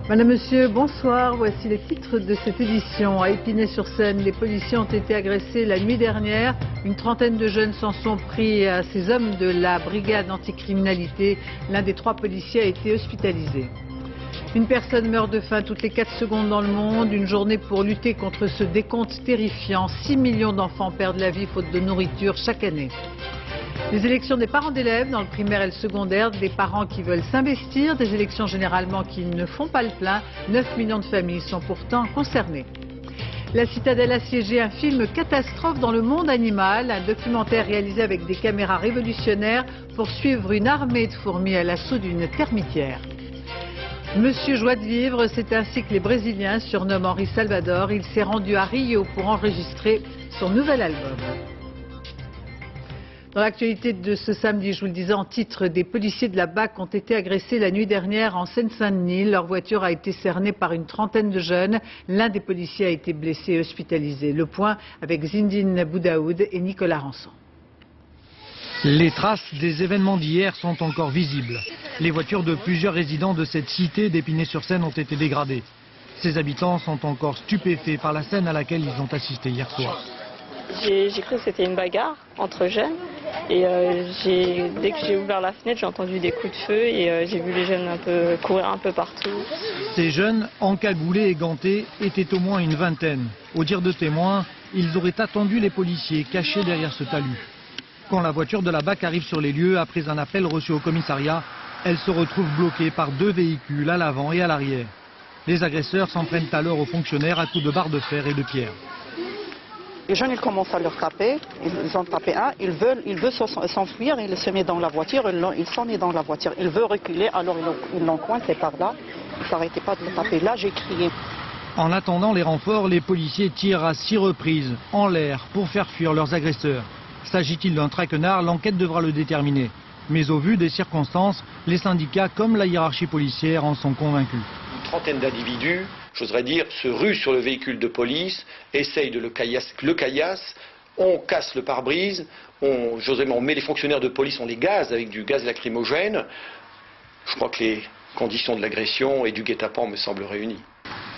Madame, Monsieur, bonsoir. Voici les titres de cette édition. À Épinay-sur-Seine, les policiers ont été agressés la nuit dernière. Une trentaine de jeunes s'en sont pris à ces hommes de la brigade anticriminalité. L'un des 3 policiers a été hospitalisé. Une personne meurt de faim toutes les 4 secondes dans le monde. Une journée pour lutter contre ce décompte terrifiant. 6 millions d'enfants perdent la vie faute de nourriture chaque année. Les élections des parents d'élèves dans le primaire et le secondaire, des parents qui veulent s'investir, des élections généralement qui ne font pas le plein. 9 millions de familles sont pourtant concernées. La citadelle assiégée, un film catastrophe dans le monde animal, un documentaire réalisé avec des caméras révolutionnaires pour suivre une armée de fourmis à l'assaut d'une termitière. Monsieur Joie de vivre, c'est ainsi que les Brésiliens surnomment Henri Salvador. Il s'est rendu à Rio pour enregistrer son nouvel album. Dans l'actualité de ce samedi, je vous le disais en titre, des policiers de la BAC ont été agressés la nuit dernière en Seine-Saint-Denis. Leur voiture a été cernée par une trentaine de jeunes. L'un des policiers a été blessé et hospitalisé. Le point avec Zindine Boudaoud et Nicolas Ranson. Les traces des événements d'hier sont encore visibles. Les voitures de plusieurs résidents de cette cité d'Épinay-sur-Seine ont été dégradées. Ces habitants sont encore stupéfaits par la scène à laquelle ils ont assisté hier soir. J'ai cru que c'était une bagarre entre jeunes et dès que j'ai ouvert la fenêtre, j'ai entendu des coups de feu et j'ai vu les jeunes courir un peu partout. Ces jeunes, encagoulés et gantés, étaient au moins une vingtaine. Au dire de témoins, ils auraient attendu les policiers cachés derrière ce talus. Quand la voiture de la BAC arrive sur les lieux après un appel reçu au commissariat, elle se retrouve bloquée par 2 véhicules à l'avant et à l'arrière. Les agresseurs s'en prennent alors aux fonctionnaires à coups de barres de fer et de pierres. Les jeunes, ils commencent à leur taper, ils ont tapé un, il veut s'enfuir, il se met dans la voiture, il s'en est dans la voiture. Il veut reculer, alors ils l'ont coincé par là, il ne s'arrêtait pas de le taper. Là, j'ai crié. En attendant les renforts, les policiers tirent à 6 reprises en l'air pour faire fuir leurs agresseurs. S'agit-il d'un traquenard? L'enquête devra le déterminer. Mais au vu des circonstances, les syndicats comme la hiérarchie policière en sont convaincus. Une trentaine d'individus, j'oserais dire, se ruent sur le véhicule de police, essayent de le caillasse, on casse le pare-brise, on met les fonctionnaires de police, on les gaze avec du gaz lacrymogène. Je crois que les conditions de l'agression et du guet-apens me semblent réunies.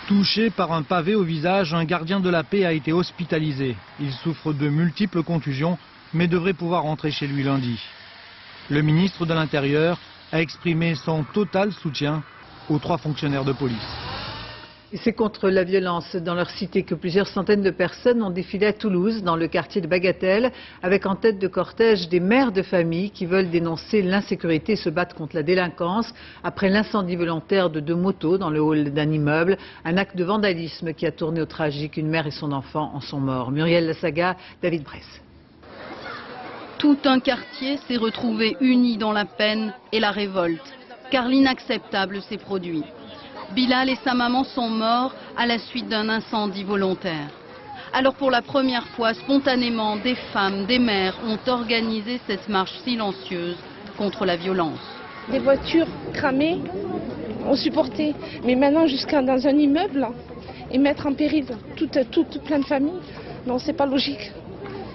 Touché par un pavé au visage, un gardien de la paix a été hospitalisé. Il souffre de multiples contusions, mais devrait pouvoir rentrer chez lui lundi. Le ministre de l'Intérieur a exprimé son total soutien aux 3 fonctionnaires de police. C'est contre la violence dans leur cité que plusieurs centaines de personnes ont défilé à Toulouse, dans le quartier de Bagatelle, avec en tête de cortège des mères de famille qui veulent dénoncer l'insécurité et se battre contre la délinquance. Après l'incendie volontaire de 2 motos dans le hall d'un immeuble, un acte de vandalisme qui a tourné au tragique. Une mère et son enfant en sont morts. Muriel Lassaga, David Bresse. Tout un quartier s'est retrouvé uni dans la peine et la révolte, car l'inacceptable s'est produit. Bilal et sa maman sont morts à la suite d'un incendie volontaire. Alors pour la première fois, spontanément, des femmes, des mères ont organisé cette marche silencieuse contre la violence. Des voitures cramées, on supportait, mais maintenant jusqu'à dans un immeuble et mettre en péril toute plein de familles, non, c'est pas logique.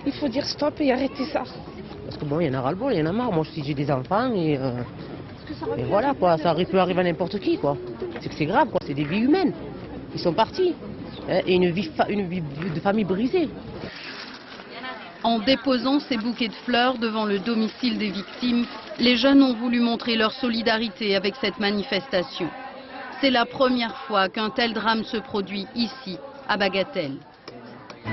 Il faut dire stop et arrêter ça. Parce que bon, il y en a ras-le-bol, il y en a marre. Moi, si j'ai des enfants et voilà quoi, ça peut arriver à n'importe qui quoi. C'est que c'est grave quoi, c'est des vies humaines. Ils sont partis. Et une vie de famille brisée. En déposant ces bouquets de fleurs devant le domicile des victimes, les jeunes ont voulu montrer leur solidarité avec cette manifestation. C'est la première fois qu'un tel drame se produit ici, à Bagatelle.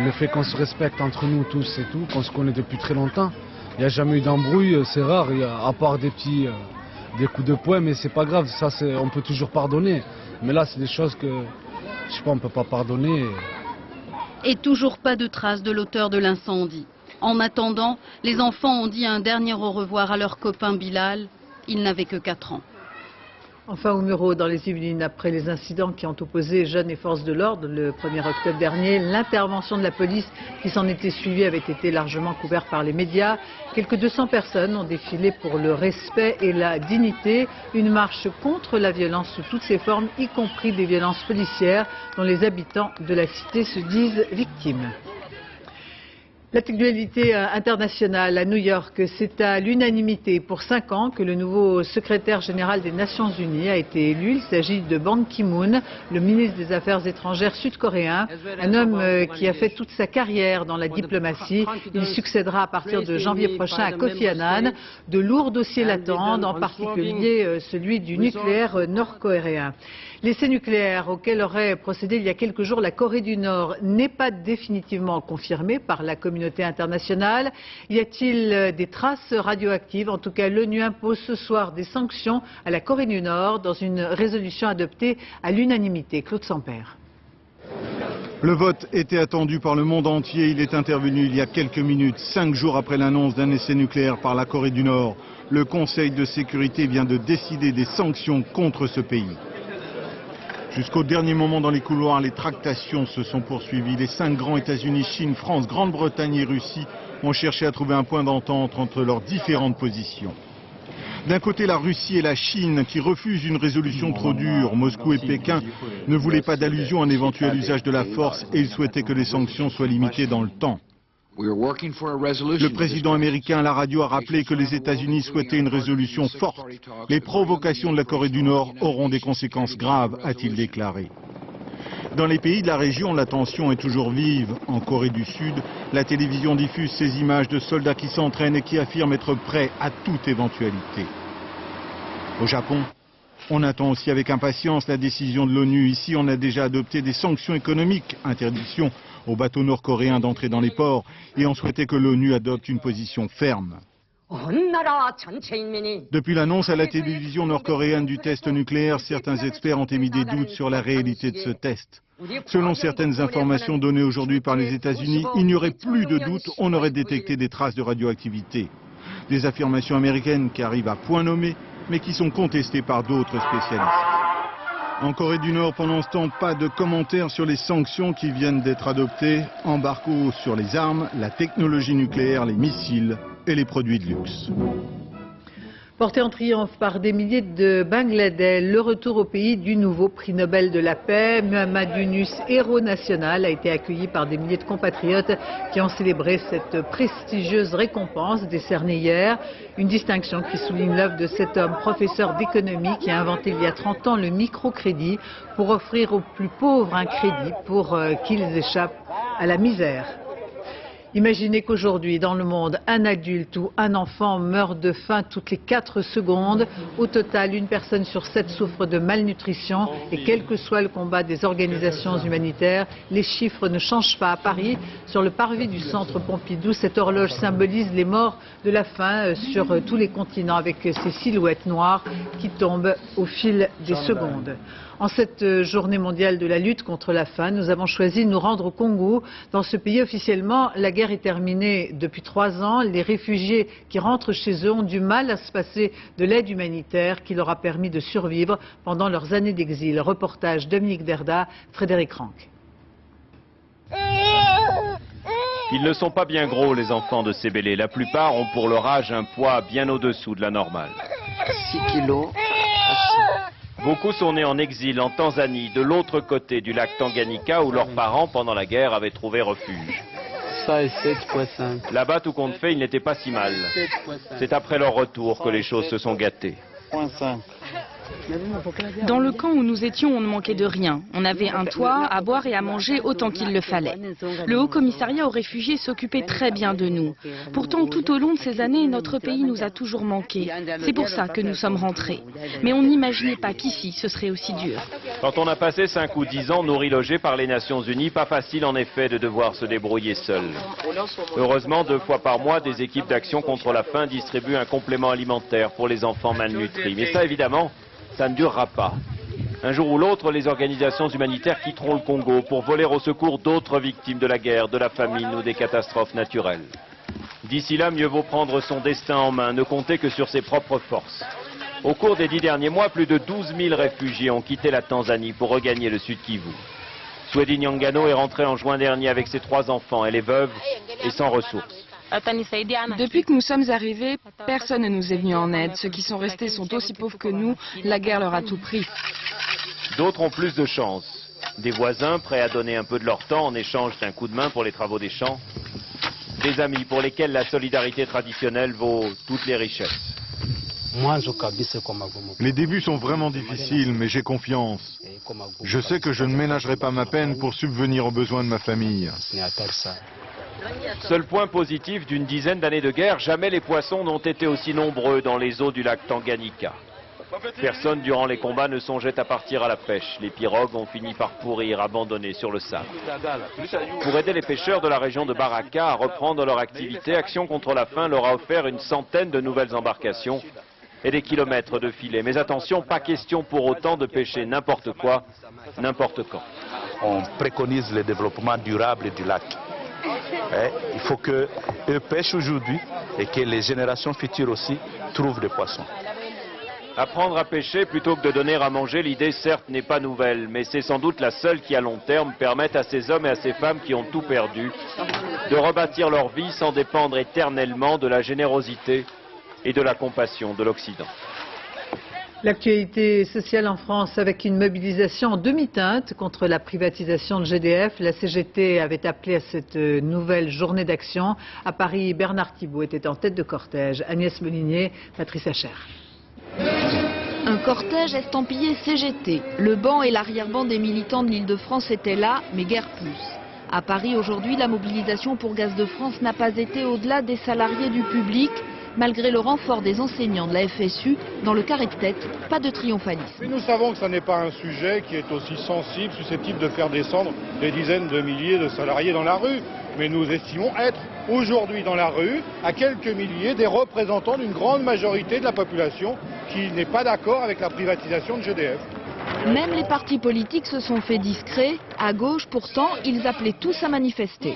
Le fait qu'on se respecte entre nous tous et tout, qu'on se connaît depuis très longtemps, il n'y a jamais eu d'embrouille, c'est rare, à part des coups de poing, mais c'est pas grave, ça on peut toujours pardonner. Mais là c'est des choses que, je sais pas, on peut pas pardonner. Et toujours pas de traces de l'auteur de l'incendie. En attendant, les enfants ont dit un dernier au revoir à leur copain Bilal. Il n'avait que 4 ans. Enfin, au Mureau, dans les Yvelines, après les incidents qui ont opposé jeunes et forces de l'ordre le 1er octobre dernier, l'intervention de la police qui s'en était suivie avait été largement couverte par les médias. Quelques 200 personnes ont défilé pour le respect et la dignité. Une marche contre la violence sous toutes ses formes, y compris des violences policières dont les habitants de la cité se disent victimes. L'actualité internationale à New York, c'est à l'unanimité pour 5 ans que le nouveau secrétaire général des Nations Unies a été élu. Il s'agit de Ban Ki-moon, le ministre des Affaires étrangères sud-coréen, un homme qui a fait toute sa carrière dans la diplomatie. Il succédera à partir de janvier prochain à Kofi Annan. De lourds dossiers l'attendent, en particulier celui du nucléaire nord-coréen. L'essai nucléaire auquel aurait procédé il y a quelques jours la Corée du Nord n'est pas définitivement confirmé par la communauté internationale. Y a-t-il des traces radioactives? En tout cas, l'ONU impose ce soir des sanctions à la Corée du Nord dans une résolution adoptée à l'unanimité. Claude Sampère. Le vote était attendu par le monde entier. Il est intervenu il y a quelques minutes, 5 jours après l'annonce d'un essai nucléaire par la Corée du Nord. Le Conseil de sécurité vient de décider des sanctions contre ce pays. Jusqu'au dernier moment dans les couloirs, les tractations se sont poursuivies. Les 5 grands États-Unis, Chine, France, Grande-Bretagne et Russie ont cherché à trouver un point d'entente entre leurs différentes positions. D'un côté, la Russie et la Chine qui refusent une résolution trop dure. Moscou et Pékin ne voulaient pas d'allusion à un éventuel usage de la force et ils souhaitaient que les sanctions soient limitées dans le temps. Le président américain à la radio a rappelé que les États-Unis souhaitaient une résolution forte. Les provocations de la Corée du Nord auront des conséquences graves, a-t-il déclaré. Dans les pays de la région, la tension est toujours vive. En Corée du Sud, la télévision diffuse ces images de soldats qui s'entraînent et qui affirment être prêts à toute éventualité. Au Japon, on attend aussi avec impatience la décision de l'ONU. Ici, on a déjà adopté des sanctions économiques, interdiction aux bateaux nord-coréens d'entrer dans les ports, et on souhaitait que l'ONU adopte une position ferme. Depuis l'annonce à la télévision nord-coréenne du test nucléaire, certains experts ont émis des doutes sur la réalité de ce test. Selon certaines informations données aujourd'hui par les États-Unis, il n'y aurait plus de doute, on aurait détecté des traces de radioactivité. Des affirmations américaines qui arrivent à point nommé, mais qui sont contestées par d'autres spécialistes. En Corée du Nord, pendant ce temps, pas de commentaires sur les sanctions qui viennent d'être adoptées. Embargo sur les armes, la technologie nucléaire, les missiles et les produits de luxe. Porté en triomphe par des milliers de Bangladais, le retour au pays du nouveau prix Nobel de la paix, Muhammad Yunus, héros national, a été accueilli par des milliers de compatriotes qui ont célébré cette prestigieuse récompense décernée hier. Une distinction qui souligne l'œuvre de cet homme, professeur d'économie, qui a inventé il y a 30 ans le microcrédit pour offrir aux plus pauvres un crédit pour qu'ils échappent à la misère. Imaginez qu'aujourd'hui, dans le monde, un adulte ou un enfant meurt de faim toutes les 4 secondes. Au total, 1 personne sur 7 souffre de malnutrition. Et quel que soit le combat des organisations humanitaires, les chiffres ne changent pas. À Paris, sur le parvis du centre Pompidou, cette horloge symbolise les morts de la faim sur tous les continents, avec ces silhouettes noires qui tombent au fil des secondes. En cette journée mondiale de la lutte contre la faim, nous avons choisi de nous rendre au Congo. Dans ce pays, officiellement, la guerre est terminée depuis 3 ans. Les réfugiés qui rentrent chez eux ont du mal à se passer de l'aide humanitaire qui leur a permis de survivre pendant leurs années d'exil. Reportage Dominique Derda, Frédéric Ranck. Ils ne sont pas bien gros, les enfants de Sébélé. La plupart ont pour leur âge un poids bien au-dessous de la normale. 6 kilos. Beaucoup sont nés en exil en Tanzanie, de l'autre côté du lac Tanganyika, où leurs parents, pendant la guerre, avaient trouvé refuge. Ça est 7,5. Là-bas, tout compte fait, ils n'étaient pas si mal. C'est après leur retour que les choses se sont gâtées. 7,5. Dans le camp où nous étions, on ne manquait de rien. On avait un toit, à boire et à manger autant qu'il le fallait. Le Haut Commissariat aux réfugiés s'occupait très bien de nous. Pourtant, tout au long de ces années, notre pays nous a toujours manqué. C'est pour ça que nous sommes rentrés. Mais on n'imaginait pas qu'ici, ce serait aussi dur. Quand on a passé 5 ou 10 ans nourris logés par les Nations Unies, pas facile en effet de devoir se débrouiller seul. Heureusement, 2 fois par mois, des équipes d'action contre la faim distribuent un complément alimentaire pour les enfants malnutris. Mais ça, évidemment, ça ne durera pas. Un jour ou l'autre, les organisations humanitaires quitteront le Congo pour voler au secours d'autres victimes de la guerre, de la famine ou des catastrophes naturelles. D'ici là, mieux vaut prendre son destin en main, ne compter que sur ses propres forces. Au cours des 10 derniers mois, plus de 12 000 réfugiés ont quitté la Tanzanie pour regagner le Sud Kivu. Swedi Nyangano est rentrée en juin dernier avec ses 3 enfants. Elle est veuve et sans ressources. Depuis que nous sommes arrivés, personne ne nous est venu en aide. Ceux qui sont restés sont aussi pauvres que nous. La guerre leur a tout pris. D'autres ont plus de chance. Des voisins prêts à donner un peu de leur temps en échange d'un coup de main pour les travaux des champs. Des amis pour lesquels la solidarité traditionnelle vaut toutes les richesses. Les débuts sont vraiment difficiles, mais j'ai confiance. Je sais que je ne ménagerai pas ma peine pour subvenir aux besoins de ma famille. Seul point positif d'une dizaine d'années de guerre, jamais les poissons n'ont été aussi nombreux dans les eaux du lac Tanganyika. Personne durant les combats ne songeait à partir à la pêche. Les pirogues ont fini par pourrir, abandonnées sur le sable. Pour aider les pêcheurs de la région de Baraka à reprendre leur activité, Action contre la faim leur a offert une centaine de nouvelles embarcations et des kilomètres de filets. Mais attention, pas question pour autant de pêcher n'importe quoi, n'importe quand. On préconise le développement durable du lac. Il faut qu'eux pêchent aujourd'hui et que les générations futures aussi trouvent des poissons. Apprendre à pêcher plutôt que de donner à manger, l'idée certes n'est pas nouvelle, mais c'est sans doute la seule qui à long terme permette à ces hommes et à ces femmes qui ont tout perdu de rebâtir leur vie sans dépendre éternellement de la générosité et de la compassion de l'Occident. L'actualité sociale en France avec une mobilisation en demi-teinte contre la privatisation de GDF. La CGT avait appelé à cette nouvelle journée d'action. À Paris, Bernard Thibault était en tête de cortège. Agnès Molinier, Patrice Hacher. Un cortège estampillé CGT. Le banc et l'arrière-ban des militants de l'Île-de-France étaient là, mais guère plus. À Paris, aujourd'hui, la mobilisation pour Gaz de France n'a pas été au-delà des salariés du public. Malgré le renfort des enseignants de la FSU, dans le carré de tête, pas de triomphalisme. Mais nous savons que ce n'est pas un sujet qui est aussi sensible, susceptible de faire descendre des dizaines de milliers de salariés dans la rue. Mais nous estimons être aujourd'hui dans la rue, à quelques milliers, des représentants d'une grande majorité de la population qui n'est pas d'accord avec la privatisation de GDF. Même les partis politiques se sont fait discrets. À gauche, pourtant, ils appelaient tous à manifester.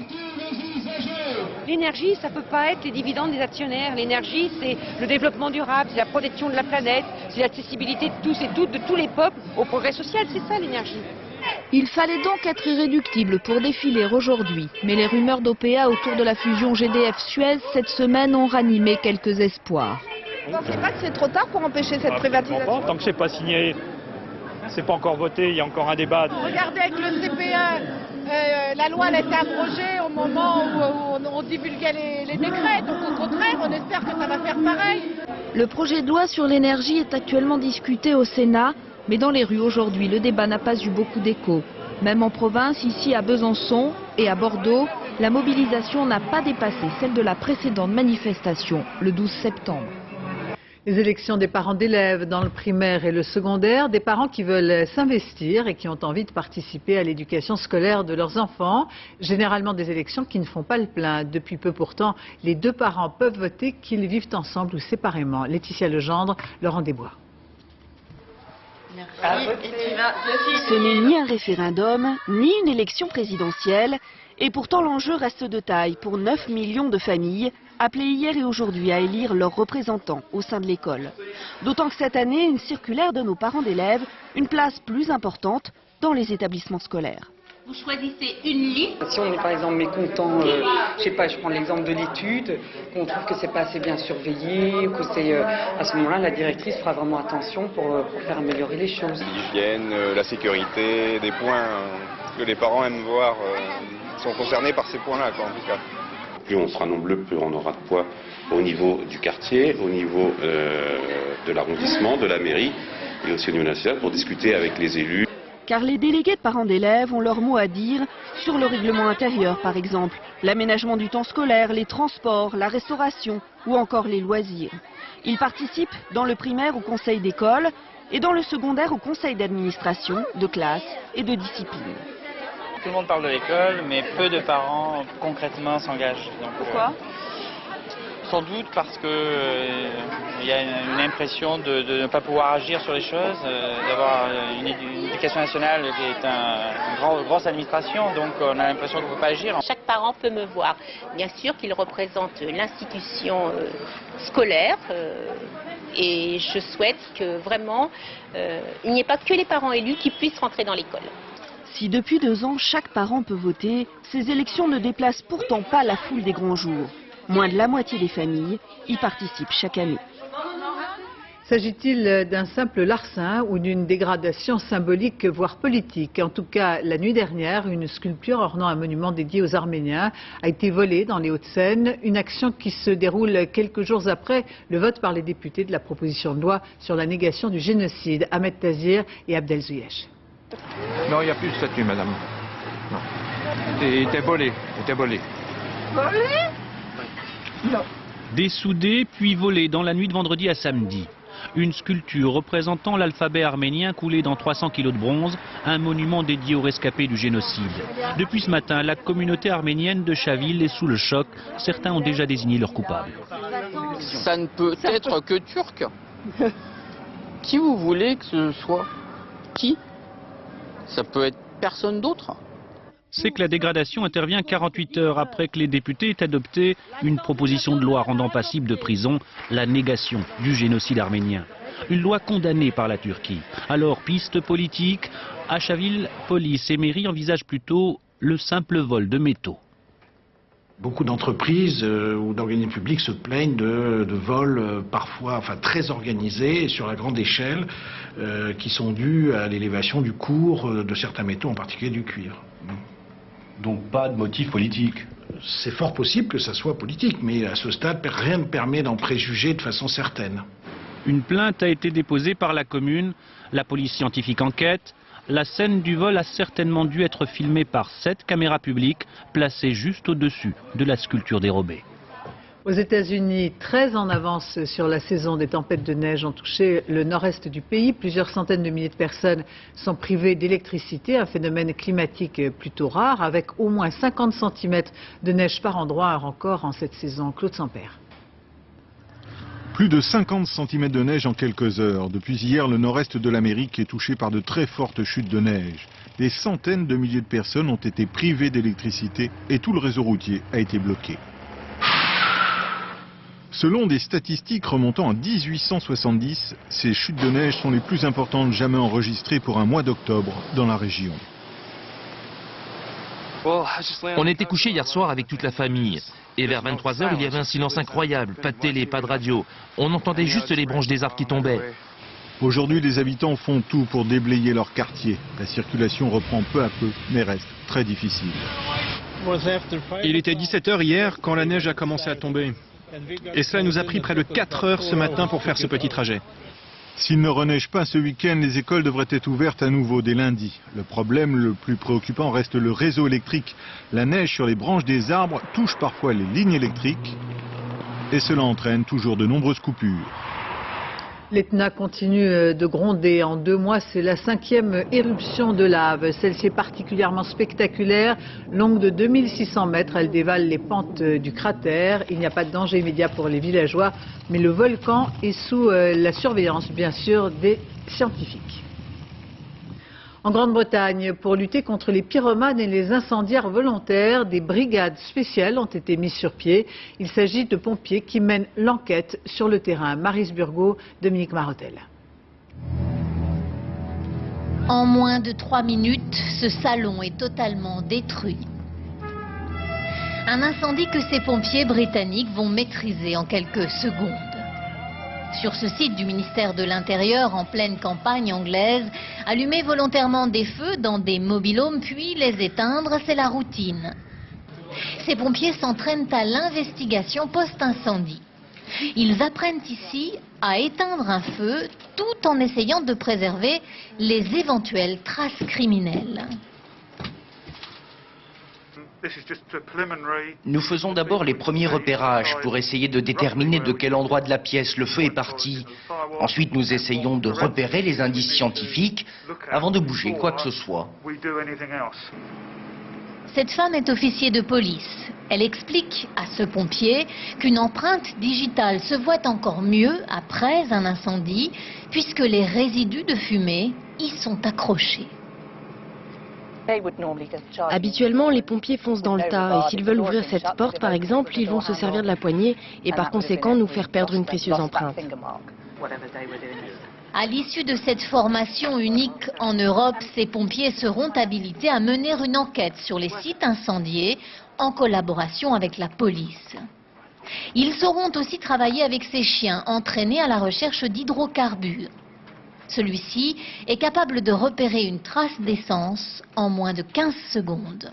L'énergie, ça ne peut pas être les dividendes des actionnaires. L'énergie, c'est le développement durable, c'est la protection de la planète, c'est l'accessibilité de tous et toutes, de tous les peuples au progrès social. C'est ça l'énergie. Il fallait donc être irréductible pour défiler aujourd'hui. Mais les rumeurs d'OPA autour de la fusion GDF-Suez cette semaine ont ranimé quelques espoirs. Vous ne pensez pas que c'est trop tard pour empêcher cette privatisation? Tant que c'est pas signé, c'est pas encore voté, il y a encore un débat. Regardez avec le CPE, la loi elle a été abrogée au moment où on divulguait les décrets. Donc au contraire, on espère que ça va faire pareil. Le projet de loi sur l'énergie est actuellement discuté au Sénat. Mais dans les rues aujourd'hui, le débat n'a pas eu beaucoup d'écho. Même en province, ici à Besançon et à Bordeaux, la mobilisation n'a pas dépassé celle de la précédente manifestation, le 12 septembre. Les élections des parents d'élèves dans le primaire et le secondaire, des parents qui veulent s'investir et qui ont envie de participer à l'éducation scolaire de leurs enfants. Généralement des élections qui ne font pas le plein. Depuis peu pourtant, les deux parents peuvent voter, qu'ils vivent ensemble ou séparément. Laetitia Legendre, Laurent Desbois. Ce n'est ni un référendum, ni une élection présidentielle, et pourtant l'enjeu reste de taille pour 9 millions de familles, appelées hier et aujourd'hui à élire leurs représentants au sein de l'école. D'autant que cette année, une circulaire donne aux parents d'élèves une place plus importante dans les établissements scolaires. Vous choisissez une liste. Si on est par exemple mécontent, je sais pas, je prends l'exemple de l'étude, qu'on trouve que c'est pas assez bien surveillé, ou que c'est à ce moment-là la directrice fera vraiment attention pour faire améliorer les choses. L'hygiène, la sécurité, des points que les parents aiment voir, sont concernés par ces points-là, en tout cas. Plus on sera nombreux, plus on aura de poids au niveau du quartier, au niveau de l'arrondissement, de la mairie et aussi au niveau national pour discuter avec les élus. Car les délégués de parents d'élèves ont leur mot à dire sur le règlement intérieur, par exemple, l'aménagement du temps scolaire, les transports, la restauration ou encore les loisirs. Ils participent dans le primaire au conseil d'école et dans le secondaire au conseil d'administration, de classe et de discipline. Tout le monde parle de l'école, mais peu de parents concrètement s'engagent. Pourquoi ? Sans doute parce qu'il y a une impression de ne pas pouvoir agir sur les choses, d'avoir une éducation nationale qui est une grosse administration, donc on a l'impression qu'on ne peut pas agir. Chaque parent peut me voir. Bien sûr qu'il représente l'institution scolaire et je souhaite que vraiment il n'y ait pas que les parents élus qui puissent rentrer dans l'école. Si depuis 2 ans, chaque parent peut voter, ces élections ne déplacent pourtant pas la foule des grands jours. Moins de la moitié des familles y participent chaque année. S'agit-il d'un simple larcin ou d'une dégradation symbolique, voire politique? En tout cas, la nuit dernière, une sculpture ornant un monument dédié aux Arméniens a été volée dans les Hauts-de-Seine, une action qui se déroule quelques jours après le vote par les députés de la proposition de loi sur la négation du génocide. Ahmed Tazir et Abdel Zouyesh. Non, il n'y a plus de statue, madame. Non. Il était volé. Volé? Non. Dessoudé puis volé dans la nuit de vendredi à samedi. Une sculpture représentant l'alphabet arménien coulé dans 300 kilos de bronze, un monument dédié aux rescapés du génocide. Depuis ce matin, la communauté arménienne de Chaville est sous le choc. Certains ont déjà désigné leur coupable. Ça ne peut être que turc. Qui vous voulez que ce soit? Qui? Ça peut être personne d'autre. C'est que la dégradation intervient 48 heures après que les députés aient adopté une proposition de loi rendant passible de prison la négation du génocide arménien. Une loi condamnée par la Turquie. Alors, piste politique, à Chaville, police et mairie envisagent plutôt le simple vol de métaux. Beaucoup d'entreprises ou d'organismes publics se plaignent de vols parfois très organisés et sur la grande échelle qui sont dus à l'élévation du cours de certains métaux, en particulier du cuivre. Donc pas de motif politique? C'est fort possible que ça soit politique, mais à ce stade, rien ne permet d'en préjuger de façon certaine. Une plainte a été déposée par la commune, la police scientifique enquête. La scène du vol a certainement dû être filmée par 7 caméras publiques placées juste au-dessus de la sculpture dérobée. Aux États-Unis, très en avance sur la saison des tempêtes de neige ont touché le nord-est du pays. Plusieurs centaines de milliers de personnes sont privées d'électricité, un phénomène climatique plutôt rare, avec au moins 50 cm de neige par endroit, un record en cette saison. Claude Sampère. Plus de 50 cm de neige en quelques heures. Depuis hier, le nord-est de l'Amérique est touché par de très fortes chutes de neige. Des centaines de milliers de personnes ont été privées d'électricité et tout le réseau routier a été bloqué. Selon des statistiques remontant à 1870, ces chutes de neige sont les plus importantes jamais enregistrées pour un mois d'octobre dans la région. On était couchés hier soir avec toute la famille. Et vers 23 h, il y avait un silence incroyable. Pas de télé, pas de radio. On entendait juste les branches des arbres qui tombaient. Aujourd'hui, les habitants font tout pour déblayer leur quartier. La circulation reprend peu à peu, mais reste très difficile. Il était 17 h hier quand la neige a commencé à tomber. Et cela nous a pris près de 4 heures ce matin pour faire ce petit trajet. S'il ne reneige pas ce week-end, les écoles devraient être ouvertes à nouveau dès lundi. Le problème le plus préoccupant reste le réseau électrique. La neige sur les branches des arbres touche parfois les lignes électriques et cela entraîne toujours de nombreuses coupures. L'Etna continue de gronder. En 2 mois, c'est la 5e éruption de lave. Celle-ci est particulièrement spectaculaire. Longue de 2600 mètres, elle dévale les pentes du cratère. Il n'y a pas de danger immédiat pour les villageois, mais le volcan est sous la surveillance, bien sûr, des scientifiques. En Grande-Bretagne, pour lutter contre les pyromanes et les incendiaires volontaires, des brigades spéciales ont été mises sur pied. Il s'agit de pompiers qui mènent l'enquête sur le terrain. Maryse Burgot, Dominique Marotel. En moins de 3 minutes, ce salon est totalement détruit. Un incendie que ces pompiers britanniques vont maîtriser en quelques secondes. Sur ce site du ministère de l'Intérieur, en pleine campagne anglaise, allumer volontairement des feux dans des mobil-homes puis les éteindre, c'est la routine. Ces pompiers s'entraînent à l'investigation post-incendie. Ils apprennent ici à éteindre un feu tout en essayant de préserver les éventuelles traces criminelles. Nous faisons d'abord les premiers repérages pour essayer de déterminer de quel endroit de la pièce le feu est parti. Ensuite, nous essayons de repérer les indices scientifiques avant de bouger quoi que ce soit. Cette femme est officier de police. Elle explique à ce pompier qu'une empreinte digitale se voit encore mieux après un incendie puisque les résidus de fumée y sont accrochés. Habituellement, les pompiers foncent dans le tas et s'ils veulent ouvrir cette porte, par exemple, ils vont se servir de la poignée et par conséquent nous faire perdre une précieuse empreinte. À l'issue de cette formation unique en Europe, ces pompiers seront habilités à mener une enquête sur les sites incendiés en collaboration avec la police. Ils sauront aussi travailler avec ces chiens entraînés à la recherche d'hydrocarbures. Celui-ci est capable de repérer une trace d'essence en moins de 15 secondes.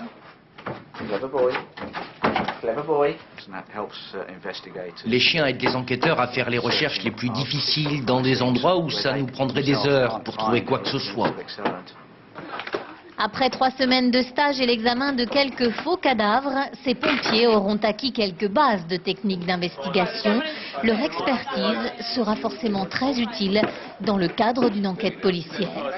Les chiens aident les enquêteurs à faire les recherches les plus difficiles dans des endroits où ça nous prendrait des heures pour trouver quoi que ce soit. Après 3 semaines de stage et l'examen de quelques faux cadavres, ces pompiers auront acquis quelques bases de techniques d'investigation. Leur expertise sera forcément très utile dans le cadre d'une enquête policière.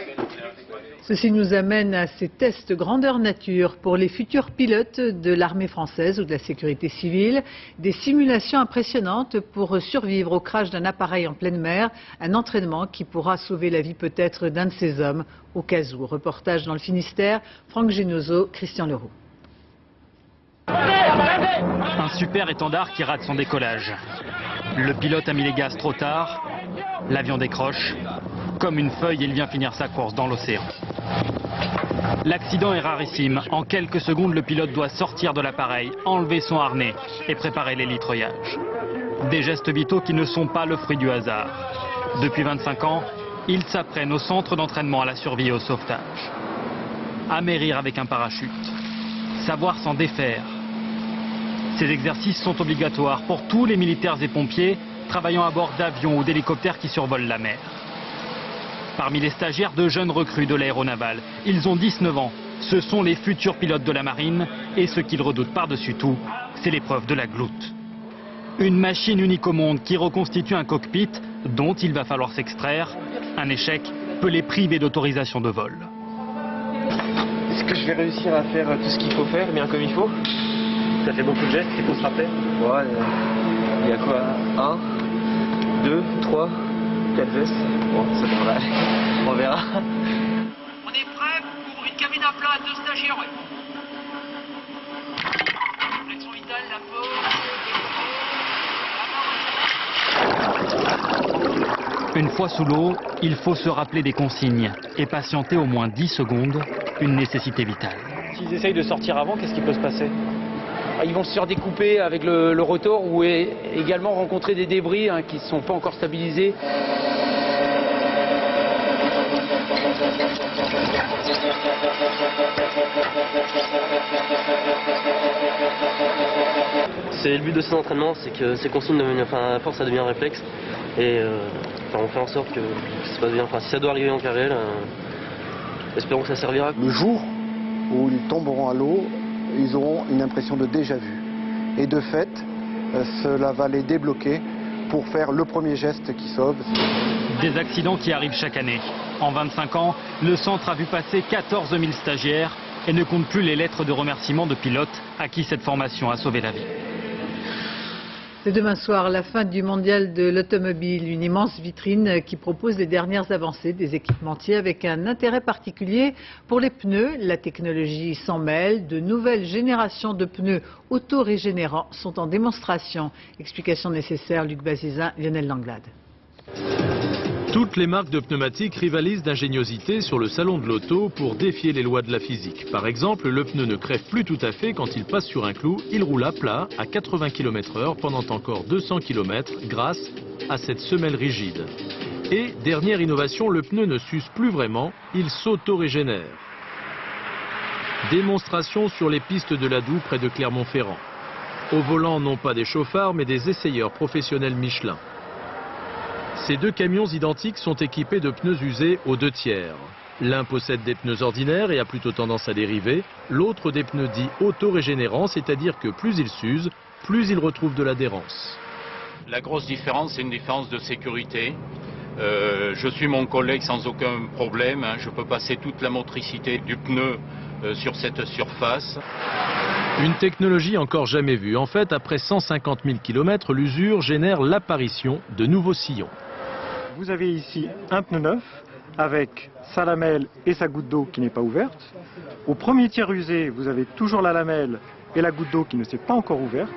Ceci nous amène à ces tests grandeur nature pour les futurs pilotes de l'armée française ou de la sécurité civile. Des simulations impressionnantes pour survivre au crash d'un appareil en pleine mer. Un entraînement qui pourra sauver la vie peut-être d'un de ces hommes au cas où. Reportage dans le Finistère, Franck Genozo, Christian Leroux. Un super étendard qui rate son décollage. Le pilote a mis les gaz trop tard. L'avion décroche. Comme une feuille, il vient finir sa course dans l'océan. L'accident est rarissime. En quelques secondes, le pilote doit sortir de l'appareil, enlever son harnais et préparer l'hélitreuillage. Des gestes vitaux qui ne sont pas le fruit du hasard. Depuis 25 ans, ils s'apprennent au centre d'entraînement à la survie et au sauvetage. Amérir avec un parachute. Savoir s'en défaire. Ces exercices sont obligatoires pour tous les militaires et pompiers travaillant à bord d'avions ou d'hélicoptères qui survolent la mer. Parmi les stagiaires, de jeunes recrues de l'aéronavale. Ils ont 19 ans. Ce sont les futurs pilotes de la marine. Et ce qu'ils redoutent par-dessus tout, c'est l'épreuve de la gloute. Une machine unique au monde qui reconstitue un cockpit dont il va falloir s'extraire. Un échec peut les priver d'autorisation de vol. Est-ce que je vais réussir à faire tout ce qu'il faut faire bien comme il faut? Ça fait beaucoup de gestes, il faut se rappeler. Ouais, il y a quoi? 1, 2, 3, 4 gestes. Bon, c'est bon là. On verra. On est prêt pour une cabine à plat à 2 stagiaires. Flexion vitale, la pause. Une fois sous l'eau, il faut se rappeler des consignes et patienter au moins 10 secondes, une nécessité vitale. S'ils essayent de sortir avant, qu'est-ce qui peut se passer? Ils vont se faire découper avec le rotor ou également rencontrer des débris qui ne sont pas encore stabilisés. C'est le but de ces entraînements, c'est que ces consignes deviennent, à force ça devient un réflexe et on fait en sorte que ça passe bien. Si ça doit arriver en carrière, espérons que ça servira. Le jour où ils tomberont à l'eau, ils auront une impression de déjà-vu. Et de fait, cela va les débloquer pour faire le premier geste qui sauve. Des accidents qui arrivent chaque année. En 25 ans, le centre a vu passer 14 000 stagiaires et ne compte plus les lettres de remerciement de pilotes à qui cette formation a sauvé la vie. C'est demain soir la fin du mondial de l'automobile, une immense vitrine qui propose les dernières avancées des équipementiers avec un intérêt particulier pour les pneus. La technologie s'en mêle, de nouvelles générations de pneus auto-régénérants sont en démonstration. Explication nécessaire, Luc Bazizin, Lionel Langlade. Toutes les marques de pneumatiques rivalisent d'ingéniosité sur le salon de l'auto pour défier les lois de la physique. Par exemple, le pneu ne crève plus tout à fait quand il passe sur un clou. Il roule à plat à 80 km/h pendant encore 200 km grâce à cette semelle rigide. Et, dernière innovation, le pneu ne s'use plus vraiment, il s'auto-régénère. Démonstration sur les pistes de la Doue près de Clermont-Ferrand. Au volant, non pas des chauffards, mais des essayeurs professionnels Michelin. Ces deux camions identiques sont équipés de pneus usés aux 2/3. L'un possède des pneus ordinaires et a plutôt tendance à dériver, l'autre des pneus dits auto-régénérants, c'est-à-dire que plus ils s'usent, plus ils retrouvent de l'adhérence. La grosse différence, c'est une différence de sécurité. Je suis mon collègue sans aucun problème, je peux passer toute la motricité du pneu sur cette surface. Une technologie encore jamais vue. En fait, après 150 000 km, l'usure génère l'apparition de nouveaux sillons. Vous avez ici un pneu neuf avec sa lamelle et sa goutte d'eau qui n'est pas ouverte. Au premier tiers usé, vous avez toujours la lamelle et la goutte d'eau qui ne s'est pas encore ouverte.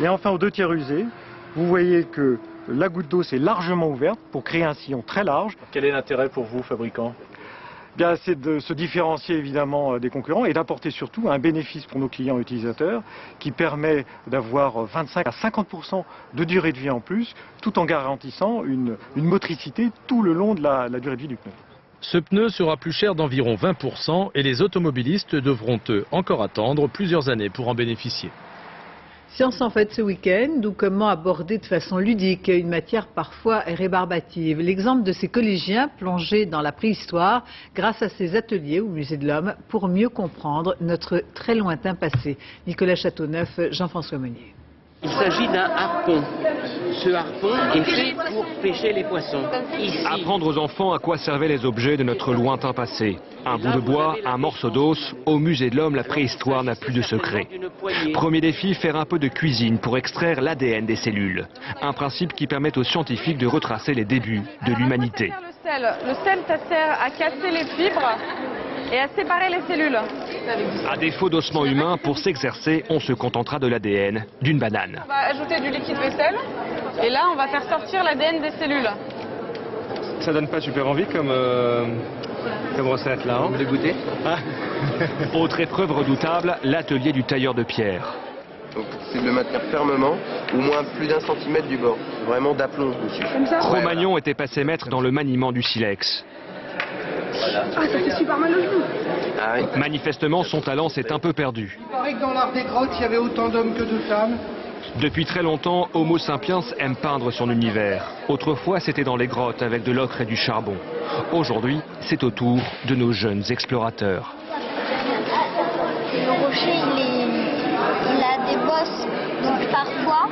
Et enfin, au 2 tiers usé, vous voyez que la goutte d'eau s'est largement ouverte pour créer un sillon très large. Quel est l'intérêt pour vous, fabricant? Bien, c'est de se différencier évidemment des concurrents et d'apporter surtout un bénéfice pour nos clients utilisateurs qui permet d'avoir 25 à 50% de durée de vie en plus, tout en garantissant une motricité tout le long de la durée de vie du pneu. Ce pneu sera plus cher d'environ 20% et les automobilistes devront eux encore attendre plusieurs années pour en bénéficier. Science en fait ce week-end, ou comment aborder de façon ludique une matière parfois rébarbative. L'exemple de ces collégiens plongés dans la préhistoire grâce à ces ateliers au Musée de l'Homme pour mieux comprendre notre très lointain passé. Nicolas Châteauneuf, Jean-François Meunier. Il s'agit d'un harpon. Ce harpon est fait pour pêcher les poissons. Ici. Apprendre aux enfants à quoi servaient les objets de notre lointain passé. Un bout de bois, un morceau d'os. Au Musée de l'Homme, la préhistoire n'a plus de secret. Premier défi, faire un peu de cuisine pour extraire l'ADN des cellules. Un principe qui permet aux scientifiques de retracer les débuts de l'humanité. Le sel, ça sert à casser les fibres et à séparer les cellules. À défaut d'ossements humains, pour s'exercer, on se contentera de l'ADN d'une banane. On va ajouter du liquide vaisselle et là on va faire sortir l'ADN des cellules. Ça donne pas super envie comme recette là, hein? Vous voulez goûter? Autre épreuve redoutable, l'atelier du tailleur de pierre. C'est de le maintenir fermement, au moins plus d'1 centimètre du bord. Vraiment d'aplomb dessus. Cro-Magnon était passé maître dans le maniement du silex. Ah, ça fait super mal au genou. Ah oui. Manifestement, son talent s'est un peu perdu. Il paraît que dans l'art des grottes, il y avait autant d'hommes que de femmes. Depuis très longtemps, Homo sapiens aime peindre son univers. Autrefois, c'était dans les grottes avec de l'ocre et du charbon. Aujourd'hui, c'est au tour de nos jeunes explorateurs. Le rocher, il a des bosses, donc parfois,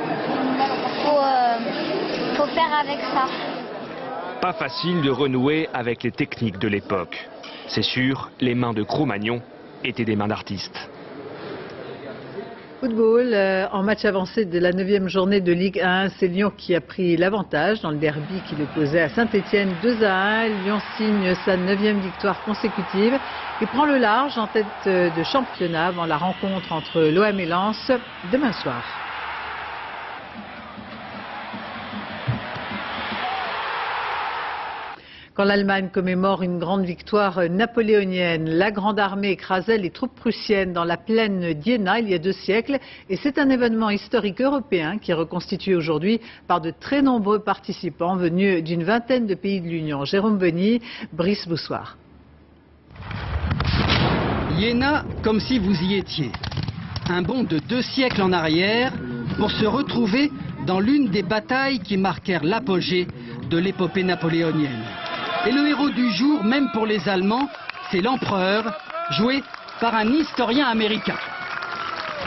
faut faire avec ça. Pas facile de renouer avec les techniques de l'époque. C'est sûr, les mains de Cro-Magnon étaient des mains d'artistes. Football, en match avancé de la 9e journée de Ligue 1, c'est Lyon qui a pris l'avantage dans le derby qui l'opposait à Saint-Etienne 2-1. Lyon signe sa 9e victoire consécutive et prend le large en tête de championnat avant la rencontre entre l'OM et Lens demain soir. Quand l'Allemagne commémore une grande victoire napoléonienne, la Grande Armée écrasait les troupes prussiennes dans la plaine d'Iéna il y a 2 siècles. Et c'est un événement historique européen qui est reconstitué aujourd'hui par de très nombreux participants venus d'une vingtaine de pays de l'Union. Jérôme Bonny, Brice Boussoir. Iéna, comme si vous y étiez. Un bond de 2 siècles en arrière pour se retrouver dans l'une des batailles qui marquèrent l'apogée de l'épopée napoléonienne. Et le héros du jour, même pour les Allemands, c'est l'empereur, joué par un historien américain.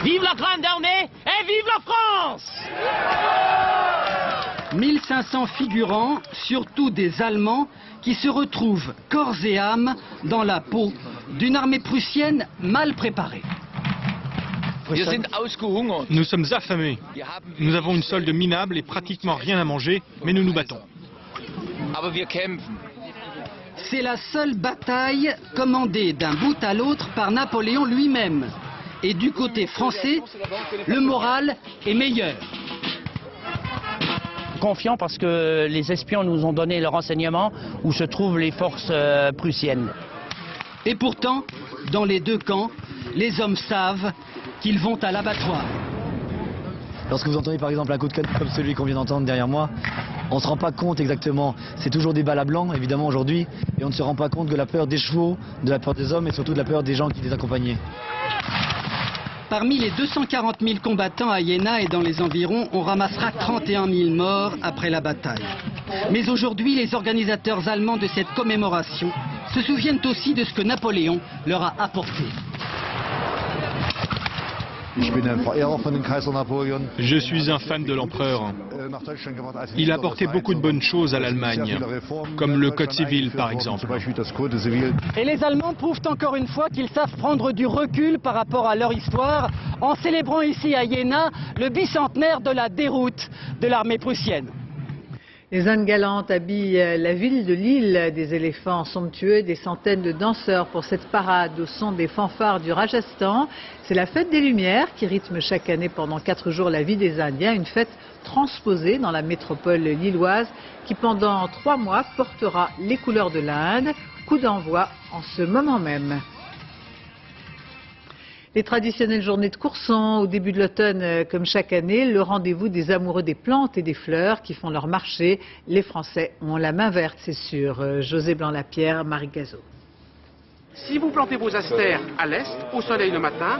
Vive la Grande Armée et vive la France! 1500 figurants, surtout des Allemands, qui se retrouvent corps et âme dans la peau d'une armée prussienne mal préparée. Nous sommes affamés. Nous avons une solde minable et pratiquement rien à manger, mais nous nous battons. C'est la seule bataille commandée d'un bout à l'autre par Napoléon lui-même. Et du côté français, le moral est meilleur. Confiant parce que les espions nous ont donné le renseignement où se trouvent les forces prussiennes. Et pourtant, dans les 2 camps, les hommes savent qu'ils vont à l'abattoir. Lorsque vous entendez par exemple un coup de canon comme celui qu'on vient d'entendre derrière moi, on ne se rend pas compte exactement. C'est toujours des balles à blanc, évidemment, aujourd'hui. Et on ne se rend pas compte de la peur des chevaux, de la peur des hommes et surtout de la peur des gens qui les accompagnaient. Parmi les 240 000 combattants à Iéna et dans les environs, on ramassera 31 000 morts après la bataille. Mais aujourd'hui, les organisateurs allemands de cette commémoration se souviennent aussi de ce que Napoléon leur a apporté. Je suis un fan de l'empereur. Il a apporté beaucoup de bonnes choses à l'Allemagne, comme le Code civil par exemple. Et les Allemands prouvent encore une fois qu'ils savent prendre du recul par rapport à leur histoire en célébrant ici à Iéna le bicentenaire de la déroute de l'armée prussienne. Les Indes galantes habillent la ville de Lille, des éléphants somptueux, des centaines de danseurs pour cette parade au son des fanfares du Rajasthan. C'est la fête des Lumières qui rythme chaque année pendant 4 jours la vie des Indiens, une fête transposée dans la métropole lilloise qui pendant 3 mois portera les couleurs de l'Inde. Coup d'envoi en ce moment même. Les traditionnelles journées de Courson au début de l'automne, comme chaque année, le rendez-vous des amoureux des plantes et des fleurs qui font leur marché. Les Français ont la main verte, c'est sûr. José Blanc-Lapierre, Marie Gazot. Si vous plantez vos astères à l'est, au soleil le matin,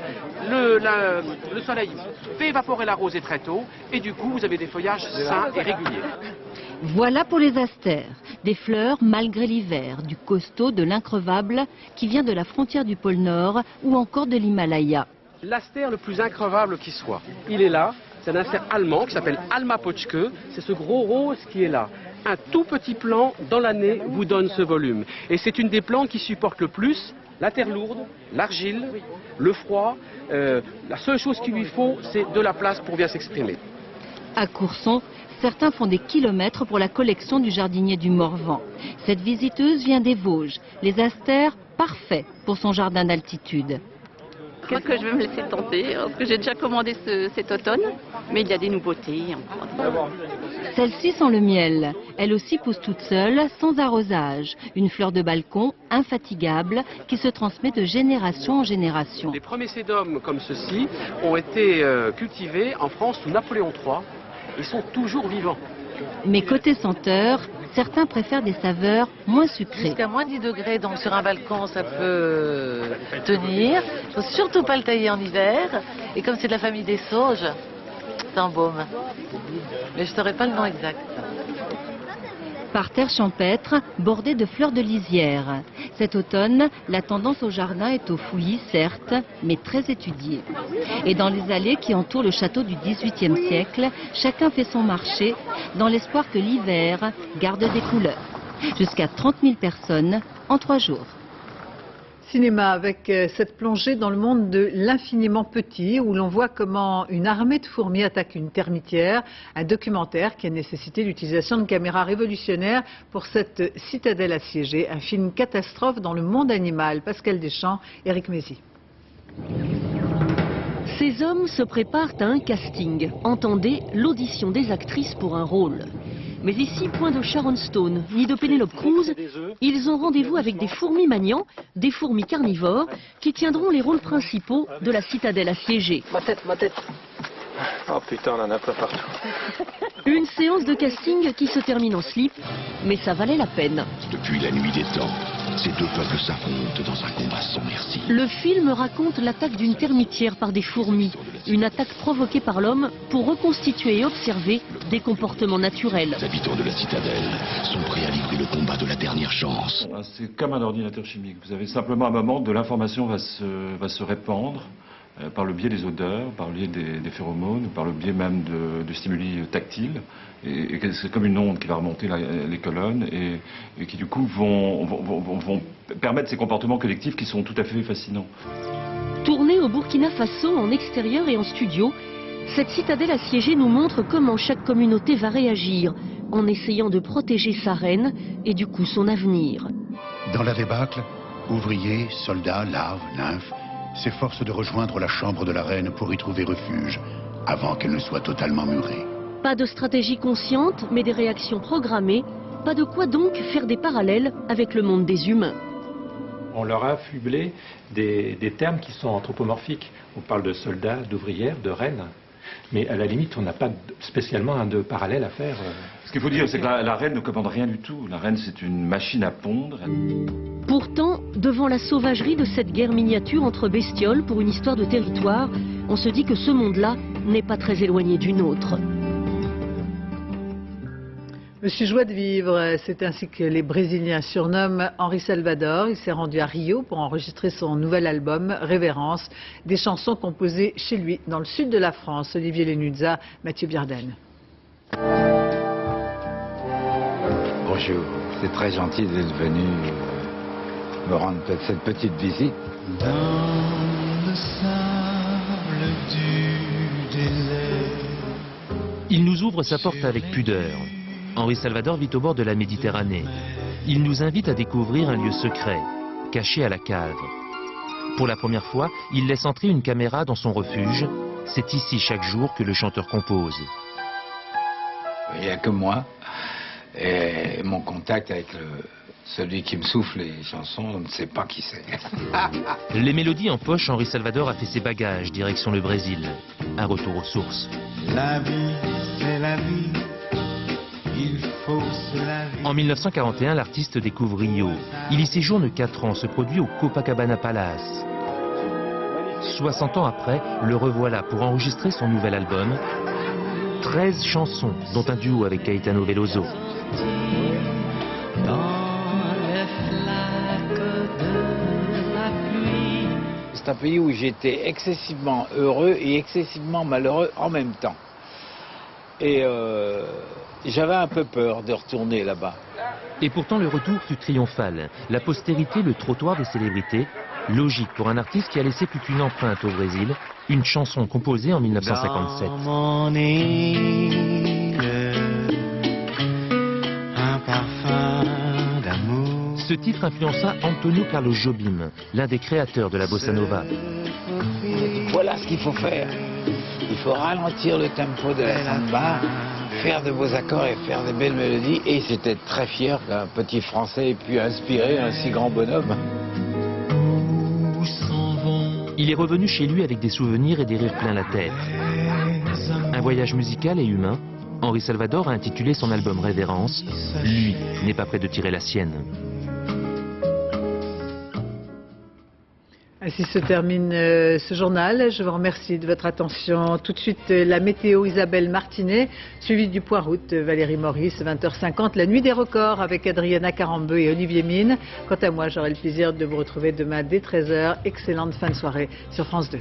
le soleil fait évaporer la rosée très tôt et du coup vous avez des feuillages sains et réguliers. Voilà pour les astères, des fleurs malgré l'hiver, du costaud, de l'increvable qui vient de la frontière du pôle Nord ou encore de l'Himalaya. L'astère le plus increvable qui soit, il est là, c'est un astère allemand qui s'appelle Alma Potschke, c'est ce gros rose qui est là. Un tout petit plant dans l'année vous donne ce volume. Et c'est une des plantes qui supporte le plus la terre lourde, l'argile, le froid. La seule chose qu'il lui faut, c'est de la place pour bien s'exprimer. À Courson, certains font des kilomètres pour la collection du jardinier du Morvan. Cette visiteuse vient des Vosges. Les astères, parfaits pour son jardin d'altitude. Qu'est-ce que je vais me laisser tenter? Parce que j'ai déjà commandé cet automne, mais il y a des nouveautés. Celles-ci sont le miel. Elles aussi poussent toutes seules, sans arrosage. Une fleur de balcon infatigable qui se transmet de génération en génération. Les premiers sédums comme ceux-ci ont été cultivés en France sous Napoléon III. Ils sont toujours vivants. Mais côté senteur, certains préfèrent des saveurs moins sucrées. Jusqu'à moins 10 degrés, donc sur un balcon, ça peut tenir. Il ne faut surtout pas le tailler en hiver. Et comme c'est de la famille des sauges, c'est un baume. Mais je ne saurais pas le nom exact. Parterre champêtre, bordé de fleurs de lisière. Cet automne, la tendance au jardin est au fouillis, certes, mais très étudiée. Et dans les allées qui entourent le château du XVIIIe siècle, chacun fait son marché, dans l'espoir que l'hiver garde des couleurs. Jusqu'à 30 000 personnes en 3 jours. Cinéma avec cette plongée dans le monde de l'infiniment petit où l'on voit comment une armée de fourmis attaque une termitière. Un documentaire qui a nécessité l'utilisation de caméras révolutionnaires pour cette citadelle assiégée. Un film catastrophe dans le monde animal. Pascal Deschamps, Éric Mézy. Ces hommes se préparent à un casting. Entendez l'audition des actrices pour un rôle. Mais ici, point de Sharon Stone, ni de Penelope Cruz, ils ont rendez-vous avec des fourmis maniants, des fourmis carnivores, qui tiendront les rôles principaux de la citadelle assiégée. Ma tête. Oh putain, on en a plein partout. Une séance de casting qui se termine en slip, mais ça valait la peine. Depuis la nuit des temps, ces deux peuples s'affrontent dans un combat sans merci. Le film raconte l'attaque d'une termitière par des fourmis, une attaque provoquée par l'homme pour reconstituer et observer des comportements naturels. Les habitants de la citadelle sont prêts à livrer le combat de la dernière chance. C'est comme un ordinateur chimique. Vous avez simplement un moment où l'information va se répandre par le biais des odeurs, par le biais des phéromones, par le biais même de stimuli tactiles. Et c'est comme une onde qui va remonter les colonnes et qui du coup vont permettre ces comportements collectifs qui sont tout à fait fascinants. Tournée au Burkina Faso en extérieur et en studio, cette citadelle assiégée nous montre comment chaque communauté va réagir en essayant de protéger sa reine et du coup son avenir. Dans la débâcle, ouvriers, soldats, larves, nymphes s'efforcent de rejoindre la chambre de la reine pour y trouver refuge avant qu'elle ne soit totalement murée. Pas de stratégie consciente, mais des réactions programmées. Pas de quoi donc faire des parallèles avec le monde des humains. On leur a affublé des termes qui sont anthropomorphiques. On parle de soldats, d'ouvrières, de reines. Mais à la limite, on n'a pas spécialement de parallèle à faire. Ce qu'il faut dire, c'est que la reine ne commande rien du tout. La reine, c'est une machine à pondre. Pourtant, devant la sauvagerie de cette guerre miniature entre bestioles pour une histoire de territoire, on se dit que ce monde-là n'est pas très éloigné du nôtre. Je suis joie de vivre, c'est ainsi que les Brésiliens surnomment Henri Salvador. Il s'est rendu à Rio pour enregistrer son nouvel album, Révérence, des chansons composées chez lui, dans le sud de la France. Olivier Lenuzza, Mathieu Biarden. Bonjour, c'est très gentil d'être venu me rendre cette petite visite. Dans le sable du désert. Il nous ouvre sa porte avec pudeur. Henri Salvador vit au bord de la Méditerranée. Il nous invite à découvrir un lieu secret, caché à la cave. Pour la première fois, il laisse entrer une caméra dans son refuge. C'est ici chaque jour que le chanteur compose. Il n'y a que moi. Et mon contact avec celui qui me souffle les chansons, on ne sait pas qui c'est. Les mélodies en poche, Henri Salvador a fait ses bagages, direction le Brésil. Un retour aux sources. La vie, c'est la vie. Il faut se laver. En 1941, l'artiste découvre Rio. Il y séjourne 4 ans, se produit au Copacabana Palace. 60 ans après, le revoilà pour enregistrer son nouvel album. 13 chansons, dont un duo avec Caetano Veloso. C'est un pays où j'étais excessivement heureux et excessivement malheureux en même temps. Et j'avais un peu peur de retourner là-bas. Et pourtant le retour fut triomphal. La postérité, le trottoir des célébrités. Logique pour un artiste qui a laissé toute une empreinte au Brésil. Une chanson composée en 1957. Dans mon île, un parfum d'amour. Ce titre influença Antonio Carlos Jobim, l'un des créateurs de la bossa nova. Voilà ce qu'il faut faire. Il faut ralentir le tempo de la samba, faire de beaux accords et faire de belles mélodies. Et j'étais très fier qu'un petit Français ait pu inspirer un si grand bonhomme. Il est revenu chez lui avec des souvenirs et des rires plein la tête. Un voyage musical et humain. Henri Salvador a intitulé son album Révérence. Lui n'est pas prêt de tirer la sienne. Ainsi se termine ce journal. Je vous remercie de votre attention. Tout de suite, la météo, Isabelle Martinet, suivie du point route, Valérie Maurice, 20h50. La nuit des records avec Adriana Carambeu et Olivier Mine. Quant à moi, j'aurai le plaisir de vous retrouver demain dès 13h. Excellente fin de soirée sur France 2.